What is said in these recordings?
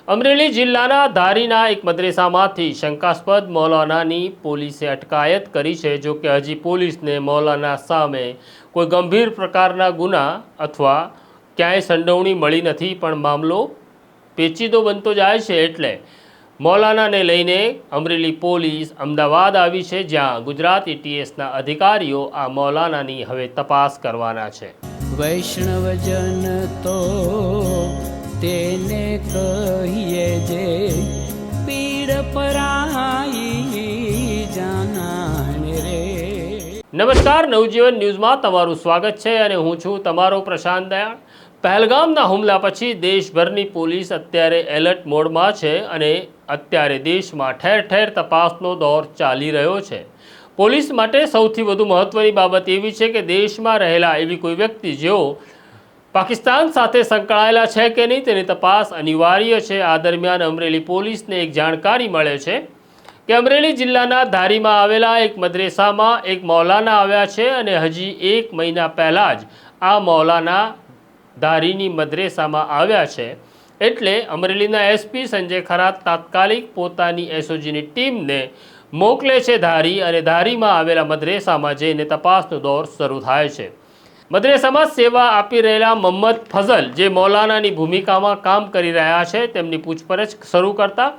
અમરેલી જિલ્લાના ધારીના એક મદ્રેસામાંથી શંકાસ્પદ મૌલાનાની પોલીસે અટકાયત કરી છે। જો કે હજી પોલીસને મૌલાના સામે કોઈ ગંભીર પ્રકારના ગુના અથવા ક્યાંય સંડોવણી મળી નથી, પણ મામલો પેચીદો બનતો જાય છે। એટલે મૌલાનાને લઈને અમરેલી પોલીસ અમદાવાદ આવી છે, જ્યાં ગુજરાત એટીએસના અધિકારીઓ આ મૌલાનાની હવે તપાસ કરવાના છે। વૈષ્ણવજન તો તેને કહીએ જે પીડ પરાઈ જાનાને રે। નમસ્કાર, નવજીવન ન્યૂઝમાં તમારું સ્વાગત છે અને હું છું તમારો પ્રશાંત દયાળ। પહેલગામના હુમલા પછી દેશભરની પોલીસ અત્યારે એલર્ટ મોડમાં છે અને અત્યારે દેશમાં ઠેર ઠેર તપાસનો દોર ચાલી રહ્યો છે। પોલીસ માટે સૌથી વધુ મહત્વની બાબત એવી છે કે દેશમાં રહેલા એવી કોઈ વ્યક્તિ જેઓ પાકિસ્તાન સાથે સંકળાયેલા છે કે નહીં તેની તપાસ અનિવાર્ય છે। આ દરમિયાન અમરેલી પોલીસને એક જાણકારી મળે છે કે અમરેલી જિલ્લાના ધારીમાં આવેલા એક મદ્રેસામાં એક મૌલાના આવ્યા છે અને હજી 1 મહિના પહેલાં જ આ મૌલાના ધારીની મદ્રેસામાં આવ્યા છે। એટલે અમરેલીના એસપી સંજય ખરાત તાત્કાલિક પોતાની એસઓજીની ટીમને મોકલે છે ધારી, અને ધારીમાં આવેલા મદ્રેસામાં જઈને તપાસનો દોર શરૂ થાય છે। મદ્રેસામાં સેવા આપી રહેલા મોહમ્મદ ફઝલ, જે મૌલાનાની ભૂમિકામાં કામ કરી રહ્યા છે, તેમની પૂછપરછ શરૂ કરતા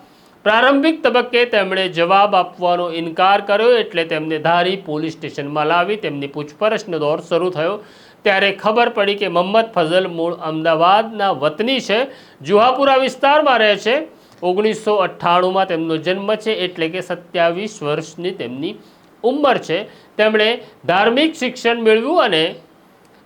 પ્રારંભિક તબક્કે તેમણે જવાબ આપવાનો ઇનકાર કર્યો। એટલે તેમને ધારી પોલીસ સ્ટેશનમાં લાવી તેમની પૂછપરછનો દોર શરૂ થયો। ત્યારે ખબર પડી કે મોહમ્મદ ફઝલ મૂળ અમદાવાદના વતની છે, જુહાપુરા વિસ્તારમાં રહે છે। 1998માં તેમનો જન્મ છે, એટલે કે 27 વર્ષની તેમની ઉંમર છે। તેમણે ધાર્મિક શિક્ષણ મેળવ્યું અને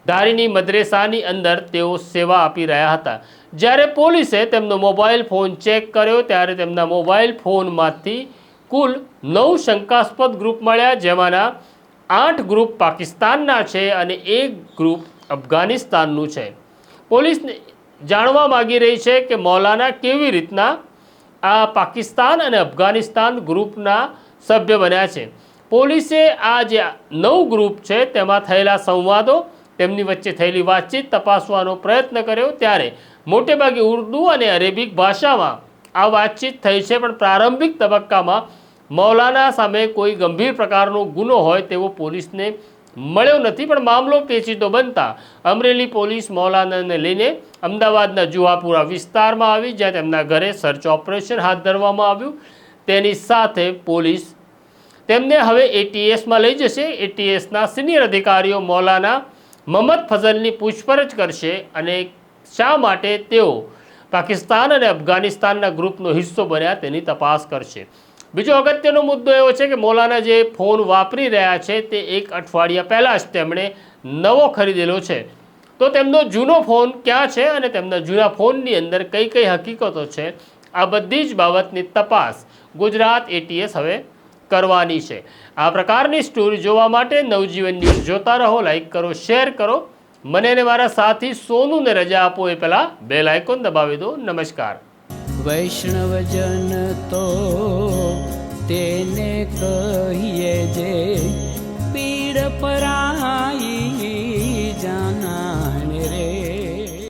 ધારીની મદ્રેસાની અંદર તેઓ સેવા આપી રહ્યા હતા। જ્યારે પોલીસે તેમનો મોબાઈલ ફોન ચેક કર્યો ત્યારે તેમના મોબાઈલ ફોનમાંથી કુલ 9 શંકાસ્પદ ગ્રુપ મળ્યા, જેમાંના 8 ગ્રુપ પાકિસ્તાનના છે અને 1 ગ્રુપ અફઘાનિસ્તાનનું છે। પોલીસ જાણવા માગી રહી છે કે મૌલાના કેવી રીતના આ પાકિસ્તાન અને અફઘાનિસ્તાન ગ્રુપના સભ્ય બન્યા છે। પોલીસે આ જે 9 ગ્રુપ છે તેમાં થયેલા સંવાદો, તેમની વચ્ચે થયેલી વાતચીત તપાસવાનો પ્રયત્ન કર્યો। ત્યારે મોટેભાગે ઉર્દૂ અને અરેબિક ભાષામાં આ વાતચીત થઈ છે, પણ પ્રારંભિક તબક્કામાં મૌલાના સામે કોઈ ગંભીર પ્રકારનો ગુનો હોય તેવો પોલીસને મળ્યો નથી। પણ મામલો પેચીદો બનતા અમરેલી પોલીસ મૌલાનાને લઈને અમદાવાદના જુહાપુરા વિસ્તારમાં આવી, જ્યાં તેમના ઘરે સર્ચ ઓપરેશન હાથ ધરવામાં આવ્યું। તેની સાથે પોલીસ તેમને હવે એટીએસમાં લઈ જશે। એટીએસના સિનિયર અધિકારીઓ મૌલાના મોહમ્મદ ફઝલની પૂછપરછ કરશે અને શા માટે તેઓ પાકિસ્તાન અને અફઘાનિસ્તાનના ગ્રુપનો હિસ્સો બન્યા તેની તપાસ કરશે। બીજો અગત્યનો મુદ્દો એવો છે કે મૌલાના જે ફોન વાપરી રહ્યા છે તે 1 અઠવાડિયા પહેલાં જ તેમણે નવો ખરીદેલો છે, તો તેમનો જૂનો ફોન ક્યાં છે અને તેમના જૂના ફોનની અંદર કઈ કઈ હકીકતો છે, આ બધી જ બાબતની તપાસ ગુજરાત એટીએસ હવે કરવાની છે। આ પ્રકારની સ્ટોરી જોવા માટે નવજીવન ન્યૂઝ જોતા રહો, લાઈક કરો, શેર કરો। મને અને મારા સાથી સોનુને રજા આપો એ પહેલાં બેલ આઇકોન દબાવી દો। નમસ્કાર। વૈષ્ણવજન તો તેને કહીએ જે પીડ પરાઈ